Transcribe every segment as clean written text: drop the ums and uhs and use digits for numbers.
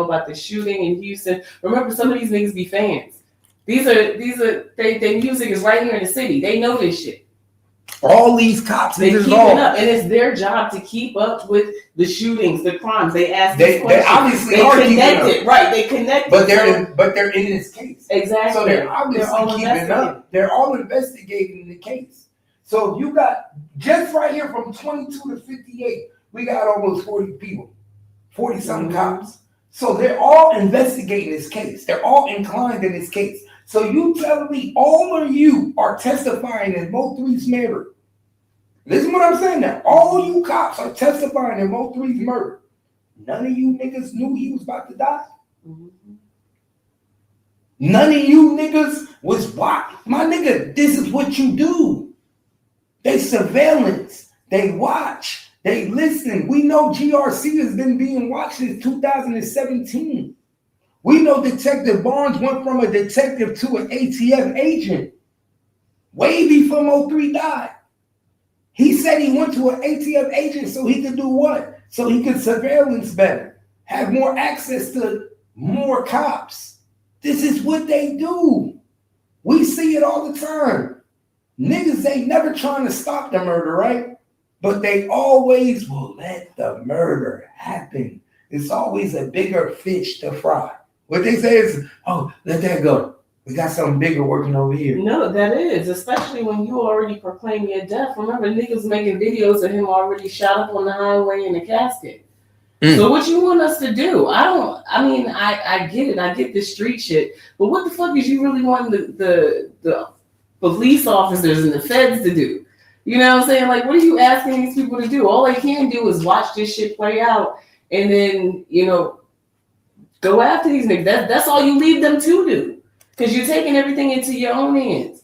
about the shooting in Houston. Remember, some of these niggas be fans. Their music is right here in the city. They know this shit. All these cops, they keeping up, and it's their job to keep up with the shootings, the crimes. They ask these questions. They obviously they are connected, right? They connected, but they're in this case exactly. So they're obviously keeping up. They're all investigating the case. So you got just right here from 22 to 58, we got almost 40 people, 40 something cops. So they're all investigating this case. They're all inclined in this case. So you telling me all of you are testifying in Mo3's murder? Listen what I'm saying now. All you cops are testifying in Mo3's murder. None of you niggas knew he was about to die. None of you niggas was watching. My nigga, this is what you do. They surveillance. They watch. They listen. We know GRC has been being watched since 2017. We know Detective Barnes went from a detective to an ATF agent way before Mo3 died. He said he went to an ATF agent so he could do what? So he could surveillance better, have more access to more cops. This is what they do. We see it all the time. Niggas ain't never trying to stop the murder, right? But they always will let the murder happen. It's always a bigger fish to fry. What they say is, oh, let that go. We got something bigger working over here. No, that is, especially when you already proclaim your death. Remember, niggas making videos of him already shot up on the highway in a casket. So what you want us to do? I get it. I get the street shit. But what the fuck is you really wanting the police officers and the feds to do? You know what I'm saying? Like, what are you asking these people to do? All they can do is watch this shit play out and then, go after these niggas. That's all you leave them to do. Because you're taking everything into your own hands.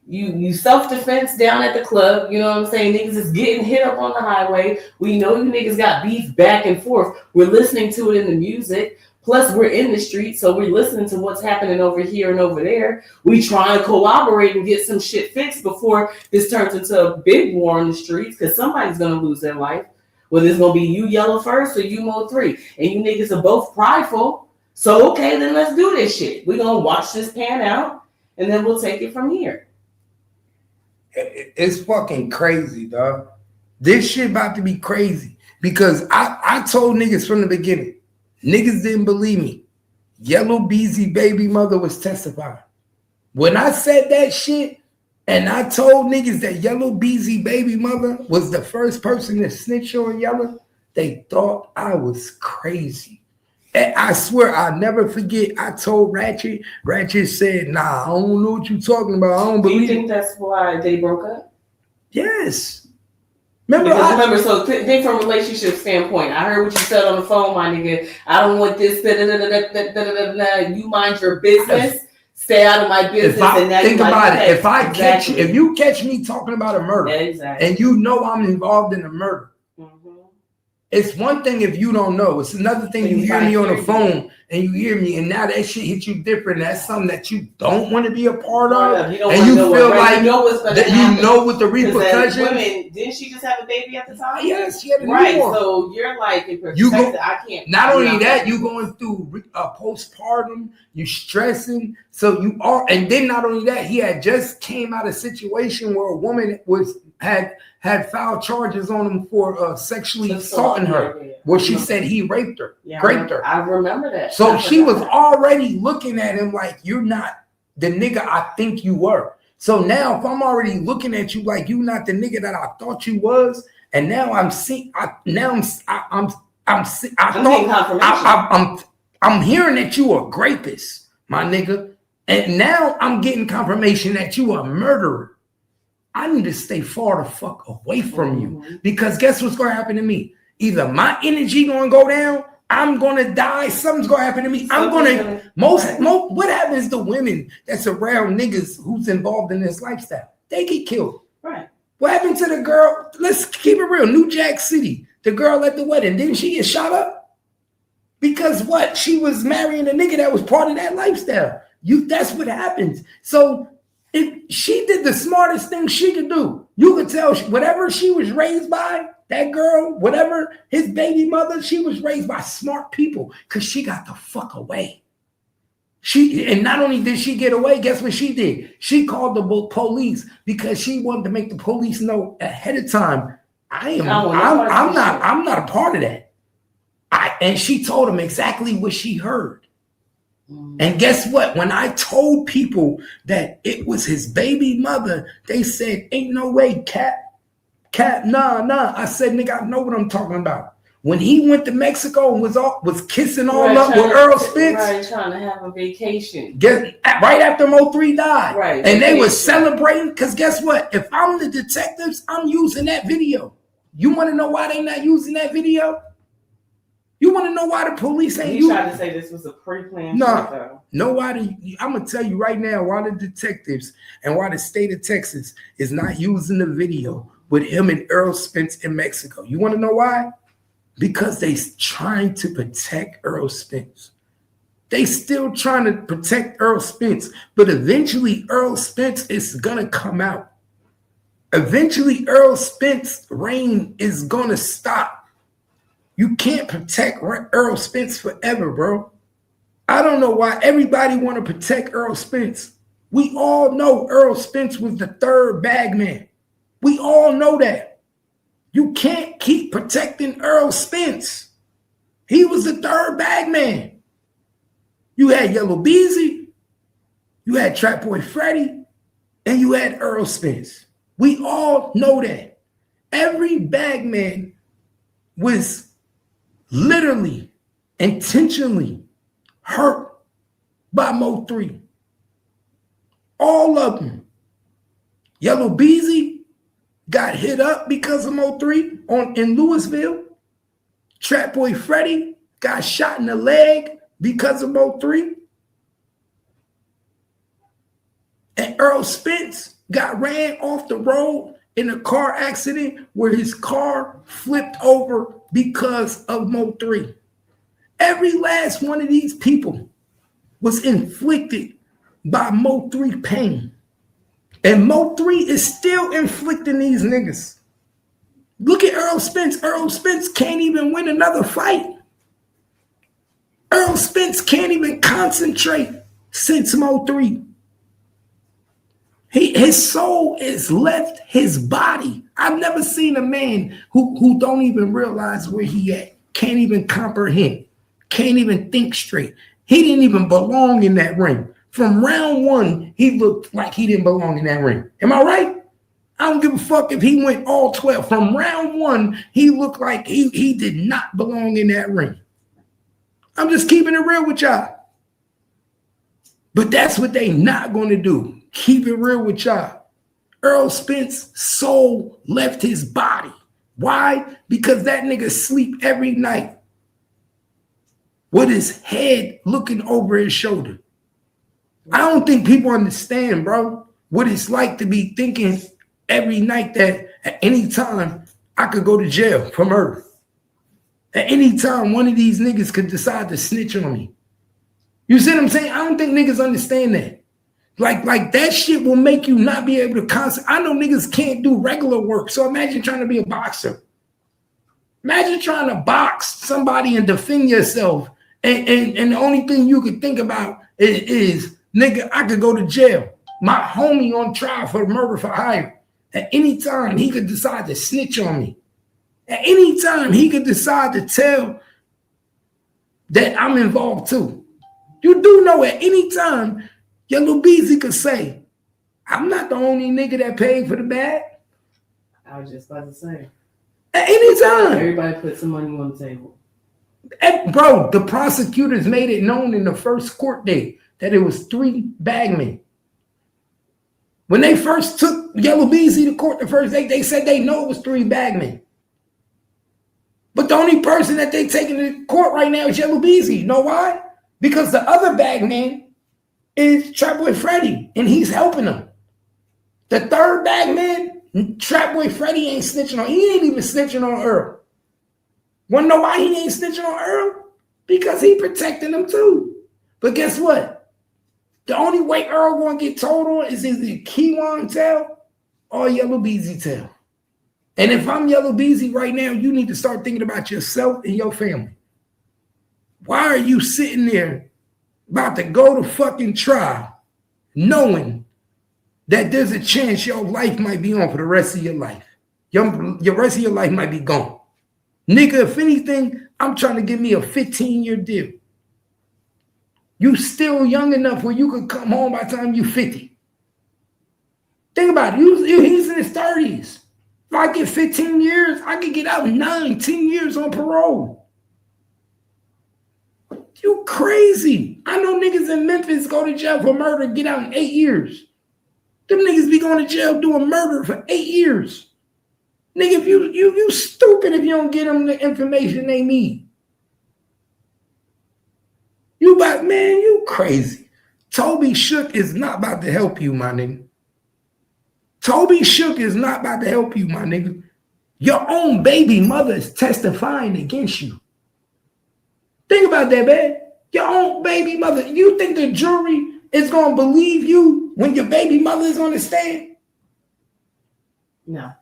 You self-defense down at the club, you know what I'm saying? Niggas is getting hit up on the highway. We know you niggas got beef back and forth. We're listening to it in the music. Plus, we're in the street, so we're listening to what's happening over here and over there. We try and collaborate and get some shit fixed before this turns into a big war in the streets, because somebody's going to lose their life. Whether it's going to be you Yellow first or you Mo3. And you niggas are both prideful. So, okay, then let's do this shit. We're going to watch this pan out, and then we'll take it from here. It's fucking crazy, dog. This shit about to be crazy. Because I told niggas from the beginning, niggas didn't believe me. Yellow Beezy baby mother was testifying. When I said that shit, and I told niggas that Yellow Beezy baby mother was the first person to snitch on Yellow, they thought I was crazy. And I swear I'll never forget, I told Ratchet. Ratchet said, nah, I don't know what you're talking about. I don't believe. Do you think that's why they broke up? Yes. Remember, so think from a relationship standpoint. I heard what you said on the phone, my nigga. I don't want this. You mind your business. Stay out of my business. Think about it. If you catch me talking about a murder, and you know I'm involved in a murder, it's one thing if you don't know. It's another thing you hear me on the phone and you hear me, and now that shit hits you different. That's something that you don't want to be a part of, and you feel like you know what the repercussions. Women, didn't she just have a baby at the time? Yes, she had a right. newborn. So you're like, I can't. Not only that, you going through a postpartum. You stressing. So you are, and then not only that, he had just came out of a situation where a woman had filed charges on him for sexually assaulting her, where she said he raped her, raped her. I remember that. So she was already looking at him like, you're not the nigga I think you were. So now if I'm already looking at you like you're not the nigga that I thought you was, and now I'm hearing that you a rapist, my nigga, and now I'm getting confirmation that you a murderer. I need to stay far the fuck away from you, because guess what's going to happen to me? Either my energy going to go down, I'm going to die, something's going to happen to me. What happens to women that's around niggas who's involved in this lifestyle? They get killed. Right. What happened to the girl? Let's keep it real. New Jack City, the girl at the wedding, didn't she get shot up? Because what? She was marrying a nigga that was part of that lifestyle. That's what happens. So if she did the smartest thing she could do, You could tell whatever she was raised by, that girl, whatever his baby mother, she was raised by smart people because she got the fuck away. And not only did she get away, guess what she did? She called the police because she wanted to make the police know ahead of time. I'm not a part of that. And she told them exactly what she heard. And guess what? When I told people that it was his baby mother, they said, ain't no way, Cat, nah. I said, nigga, I know what I'm talking about. When he went to Mexico and was kissing all up with Earl Spence. Right, trying to have a vacation. Right after Mo3 died. Right. And they were celebrating, because guess what? If I'm the detectives, I'm using that video. You want to know why they not using that video? You want to know why the police ain't using it? You tried to say this was a pre-planned shit, though. No, I'm going to tell you right now why the detectives and why the state of Texas is not using the video with him and Earl Spence in Mexico. You want to know why? Because they trying to protect Earl Spence. They still trying to protect Earl Spence, but eventually Earl Spence is going to come out. Eventually Earl Spence's reign is going to stop. You can't protect Earl Spence forever, bro. I don't know why everybody want to protect Earl Spence. We all know Earl Spence was the third bagman. We all know that. You can't keep protecting Earl Spence. He was the third bagman. You had Yellow Beezy, you had Trap Boy Freddy, and you had Earl Spence. We all know that. Every bagman was literally, intentionally hurt by Mo3. All of them. Yellow Beezy got hit up because of Mo3 in Louisville. Trap Boy Freddy got shot in the leg because of Mo3. And Earl Spence got ran off the road in a car accident where his car flipped over because of Mo3. Every last one of these people was inflicted by Mo3 pain. And Mo3 is still inflicting these niggas. Look at Earl Spence. Earl Spence can't even win another fight. Earl Spence can't even concentrate since Mo3. His soul is left his body. I've never seen a man who don't even realize where he at. Can't even comprehend. Can't even think straight. He didn't even belong in that ring. From round one, he looked like he didn't belong in that ring. Am I right? I don't give a fuck if he went all 12. From round one, he looked like he did not belong in that ring. I'm just keeping it real with y'all. But that's what they not going to do. Keep it real with y'all. Earl Spence's soul left his body. Why? Because that nigga sleep every night with his head looking over his shoulder. I don't think people understand, bro, what it's like to be thinking every night that at any time I could go to jail for murder. At any time one of these niggas could decide to snitch on me. You see what I'm saying? I don't think niggas understand that. Like that shit will make you not be able to concentrate. I know niggas can't do regular work. So imagine trying to be a boxer. Imagine trying to box somebody and defend yourself. And the only thing you could think about is nigga, I could go to jail. My homie on trial for murder for hire. At any time, he could decide to snitch on me. At any time, he could decide to tell that I'm involved too. You do know at any time, Yellow Beezy could say, I'm not the only nigga that paid for the bag. I was just about to say. At any time. Everybody put some money on the table. Bro, the prosecutors made it known in the first court date that it was 3 bagmen. When they first took Yellow Beezy to court the first day, they said they know it was 3 bagmen. But the only person that they taking to court right now is Yellow Beezy. You know why? Because the other bagman is Trap Boy Freddy, and he's helping them. The third bagman, Trap Boy Freddy ain't snitching on. He ain't even snitching on Earl. Wanna know why he ain't snitching on Earl? Because he protecting him too. But guess what? The only way Earl gonna get told on is either Keywan tell all yellow beezy tail. And if I'm yellow beezy right now, you need to start thinking about yourself and your family. Why are you sitting there about to go to fucking trial knowing that there's a chance your life might be on for the rest of your life? Your rest of your life might be gone. Nigga, if anything, I'm trying to give me a 15-year deal. You still young enough where you could come home by the time you're 50. Think about it. He's in his 30s. If I get 15 years, I could get out 9, 10 years on parole. You crazy. I know niggas in Memphis go to jail for murder and get out in 8 years. Them niggas be going to jail doing murder for 8 years. Nigga, if you stupid if you don't get them the information they need. You about, man, you crazy. Toby Shook is not about to help you, my nigga. Toby Shook is not about to help you, my nigga. Your own baby mother is testifying against you. Think about that, man. Your own baby mother. You think the jury is going to believe you when your baby mother is on the stand? No.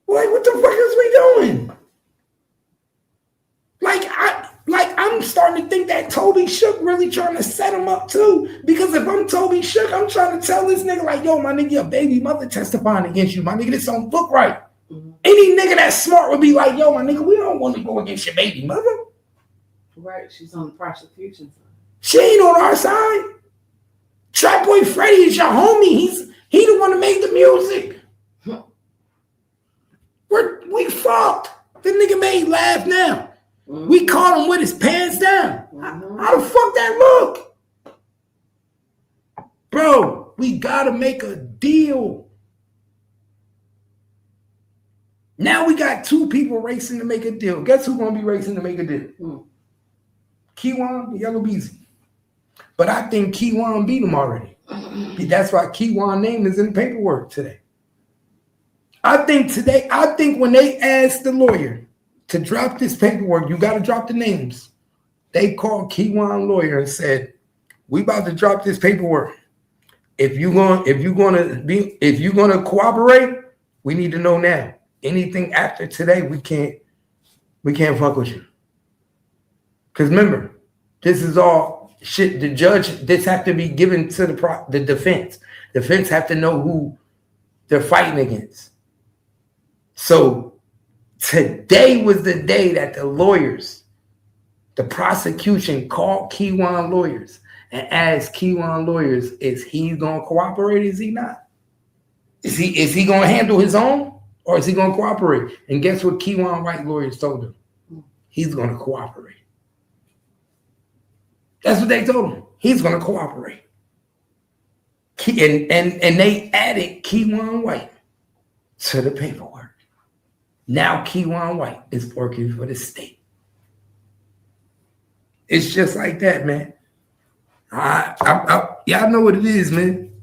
What the fuck is we doing? I'm starting to think that Toby Shook really trying to set him up too. Because if I'm Toby Shook, I'm trying to tell this nigga like, yo, my nigga, your baby mother testifying against you. My nigga, this don't look right. Mm-hmm. Any nigga that's smart would be like, yo, my nigga, we don't want to go against your baby mother. Right, she's on the prosecution side. She ain't on our side. Trap Boy Freddy is your homie. He the one that made the music. We fucked. The nigga made laugh now. Mm-hmm. We caught him with his pants down. Mm-hmm. How the fuck that look? Bro, we gotta make a deal. Now we got two people racing to make a deal. Guess who's gonna be racing to make a deal? Mm-hmm. Keywan, Yellow Beezy. But I think Keywan beat him already. That's why Keywan's name is in the paperwork today. I think when they asked the lawyer to drop this paperwork, you got to drop the names. They called Keywan lawyer and said, "We about to drop this paperwork. If you're gonna cooperate, we need to know now. Anything after today, we can't fuck with you. Because remember, this is all shit. The judge, this have to be given to the defense. Defense have to know who they're fighting against. So today was the day that the prosecution called Keywan lawyers and asked Keywan lawyers, is he going to cooperate? Is he not? Is he going to handle his own, or is he going to cooperate? And guess what Keywan White lawyers told him? He's going to cooperate. That's what they told him. He's going to cooperate. And they added Keywan White to the paperwork. Now Keywan White is working for the state. It's just like that, man. Y'all know what it is, man.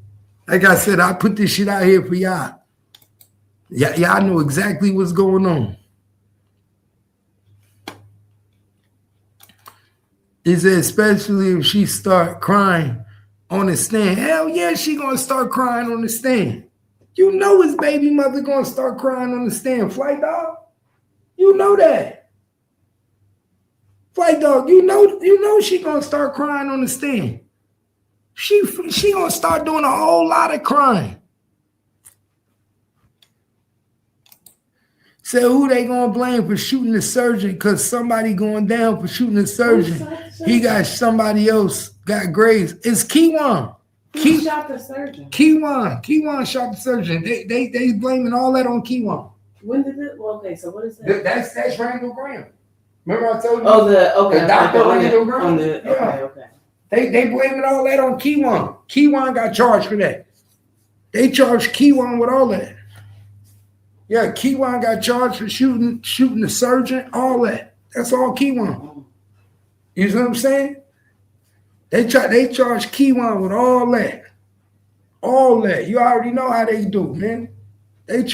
Like I said, I put this shit out here for y'all. Y'all know exactly what's going on. He said, especially if she start crying on the stand. Hell yeah, she gonna start crying on the stand. You know his baby mother gonna start crying on the stand. Flight Dog, you know that. Flight Dog, you know she gonna start crying on the stand. She gonna start doing a whole lot of crying. Said who they gonna blame for shooting the surgeon? Because somebody going down for shooting the surgeon. He got somebody else got graves. It's Keywan. Who shot the surgeon? Keywan shot the surgeon. They blaming all that on Keywan. When did it? Well, okay, so what is that? That's Randall Graham. Remember I told you? Oh, the doctor Randall Graham. Okay. They blaming all that on Keywan. Keywan got charged for that. They charged Keywan with all that. Yeah, Keywan got charged for shooting the surgeon, all that. That's all Keywan. You see what I'm saying? They charge Keywan with all that. All that. You already know how they do, man. They